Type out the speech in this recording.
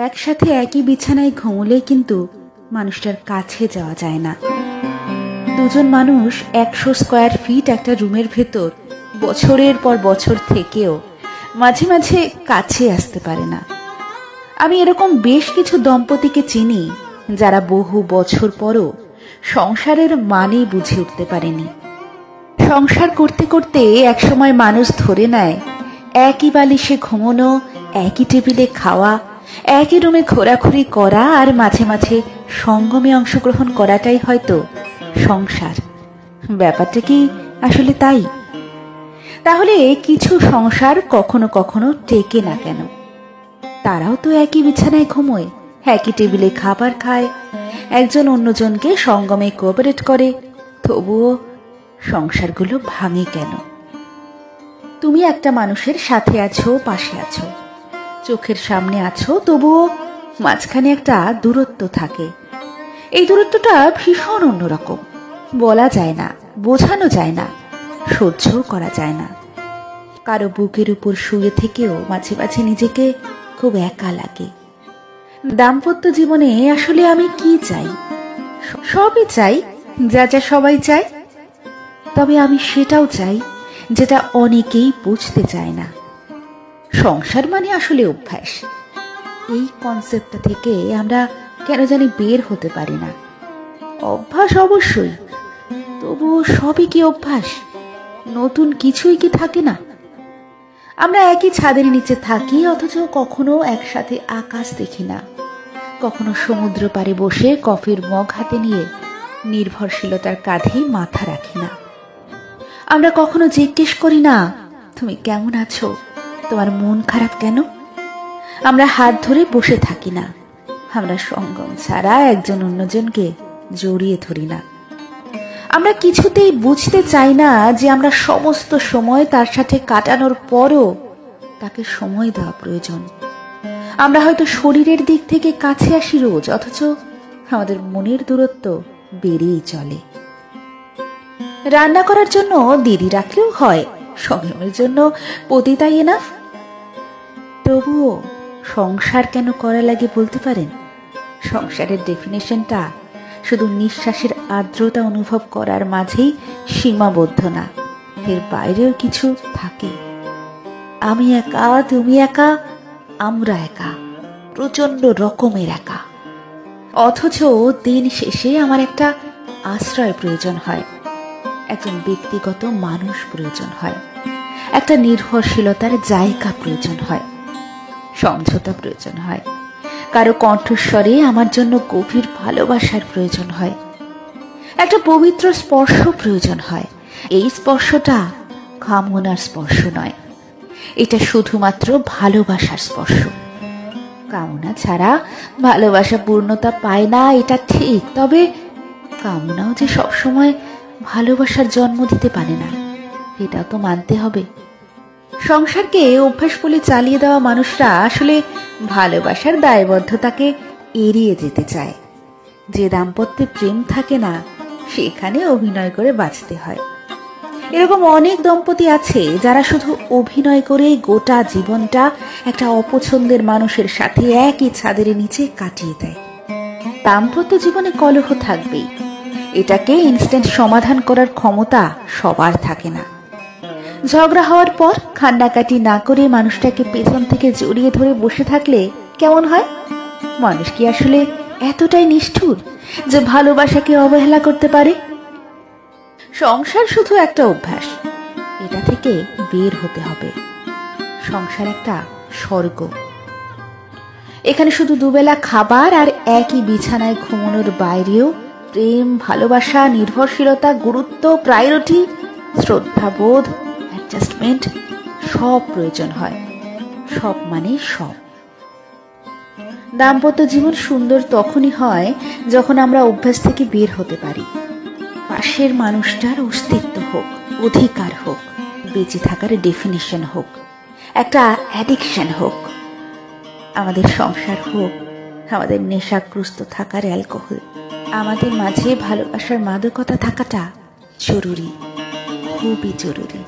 একসাথে একই বিছানায় ঘুমলে কিন্তু মানুষটার কাছে যাওয়া যায় না। দুজন মানুষ 100 স্কয়ার ফিট একটা রুমের ভেতর বছরের পর বছর থেকেও মাঝে মাঝে কাছে আসতে পারে না। আমি এরকম বেশ কিছু দম্পতিকে চিনি যারা বহু বছর পরও সংসারের মানে বুঝে উঠতে পারেনি। সংসার করতে করতে একসময় মানুষ ধরে নেয় একই বালিশে ঘুমানো, একই টেবিলে খাওয়া, একই রুমে ঘোরাঘুরি করা আর মাঝে মাঝে সঙ্গমে অংশগ্রহণ করাটাই হয়তো সংসার। ব্যাপারটা কি আসলে তাই? তাহলে কিছু সংসার কখনো কখনো টেকে না কেন? তারাও তো একই বিছানায় ঘুমোয়, একই টেবিলে খাবার খায়, একজন অন্যজনকে সঙ্গমে কোঅপারেট করে, তবুও সংসারগুলো ভাঙে কেন? তুমি একটা মানুষের সাথে আছো, পাশে আছো, চোখের সামনে আছো, তবুও মাঝখানে একটা দূরত্ব থাকে। এই দূরত্বটা ভীষণ অন্যরকম, বলা যায় না, বোঝানো যায় না, সহ্যও করা যায় না। কারো বুকের উপর শুয়ে থেকেও মাঝে মাঝে নিজেকে খুব একা লাগে। দাম্পত্য জীবনে আসলে আমি কি চাই? সবই চাই, যা যা সবাই চায়, তবে আমি সেটাও চাই যেটা অনেকেই বুঝতে চায় না। সংসার মানে আসলে অভ্যাস। এই কনসেপ্টটা থেকে আমরা কেন জানি বের হতে পারি না। অভ্যাস অবশ্যই, তবুও সবই কি অভ্যাস? নতুন কিছুই কি থাকে না? আমরা একই ছাদের নিচে থাকি, অথচ কখনো একসাথে আকাশ দেখি না, কখনো সমুদ্র পাড়ে বসে কফির মগ হাতে নিয়ে নির্ভরশীলতার কাঁধে মাথা রাখি না। আমরা কখনো জিজ্ঞেস করি না, তুমি কেমন আছো, তোমার মন খারাপ কেন? আমরা হাত ধরে বসে থাকি না, আমরা সঙ্গম ছাড়া একজন অন্যজনকে জড়িয়ে ধরি না। আমরা কিছুতেই বুঝতে চাই না যে আমরা সমস্ত সময় তার সাথে কাটানোর পরও তাকে সময় দেওয়া প্রয়োজন। আমরা হয়তো শরীরের দিক থেকে কাছে আসি রোজ, অথচ আমাদের মনের দূরত্ব বেড়েই চলে। রান্না করার জন্য দিদি রাখলেও হয়, সংযমের জন্য পতিতাই এনাফ। তবুও সংসার কেন করা লাগে বলতে পারেন? সংসারের ডেফিনেশনটা শুধু নিঃশ্বাসের আর্দ্রতা অনুভব করার মাঝেই সীমাবদ্ধ না, এর বাইরেও কিছু থাকে। আমি একা, তুমি একা, আমরা একা, প্রচন্ড রকমের একা। অথচ দিন শেষে আমার একটা আশ্রয় প্রয়োজন হয়, একজন ব্যক্তিগত মানুষ প্রয়োজন হয়, একটা নির্ভরশীলতার জায়গা প্রয়োজন হয়, সমঝোতা প্রয়োজন হয়, কারো কণ্ঠস্বরে আমার জন্য গভীর ভালোবাসার প্রয়োজন হয়, একটা পবিত্র স্পর্শ প্রয়োজন হয়। এই স্পর্শটা কামনার স্পর্শ নয়, এটা শুধুমাত্র ভালোবাসার স্পর্শ। কামনা ছাড়া ভালোবাসা পূর্ণতা পায় না, এটা ঠিক, তবে কামনাও যে সবসময় ভালোবাসার জন্ম দিতে পারে না, এটাও তো মানতে হবে। সংসারকে অভ্যাস বলে চালিয়ে দেওয়া মানুষরা আসলে ভালোবাসার দায়বদ্ধতাকে এড়িয়ে যেতে চায়। যে দাম্পত্যে প্রেম থাকে না, সেখানে অভিনয় করে বাঁচতে হয়। এরকম অনেক দম্পতি আছে যারা শুধু অভিনয় করে গোটা জীবনটা একটা অপছন্দের মানুষের সাথে একই ছাদের নিচে কাটিয়ে দেয়। দাম্পত্য জীবনে কলহ থাকবেই, এটাকে ইনস্ট্যান্ট সমাধান করার ক্ষমতা সবার থাকে না। ঝগড়া হওয়ার পর কান্নাকাটি না করে মানুষটাকে পেছন থেকে জড়িয়ে ধরে বসে থাকলে কেমন হয়? মানুষ কি আসলে এতটাই নিষ্ঠুর যে ভালোবাসাকে অবহেলা করতে পারে? সংসার শুধু একটা অভ্যাস, এটা থেকে বের হতে হবে। সংসার একটা স্বর্গ। এখানে শুধু দুবেলা খাবার আর একই বিছানায় ঘুমানোর বাইরেও প্রেম, ভালোবাসা, নির্ভরশীলতা, গুরুত্ব, প্রায়োরিটি, শ্রদ্ধাবোধ, অ্যাডজাস্টমেন্ট সব প্রয়োজন হয়। সব মানে সব। দাম্পত্য জীবন সুন্দর তখনই হয় যখন আমরা অভ্যাস থেকে বের হতে পারি। পাশের মানুষটার অস্তিত্ব হোক, অধিকার হোক, বেঁচে থাকার ডেফিনিশন হোক, একটা অ্যাডিকশন হোক। আমাদের সংসার হোক আমাদের নেশাগ্রস্ত থাকার অ্যালকোহল। আমাদের মাঝে ভালোবাসার মাদকতা থাকাটা জরুরি, খুবই জরুরি।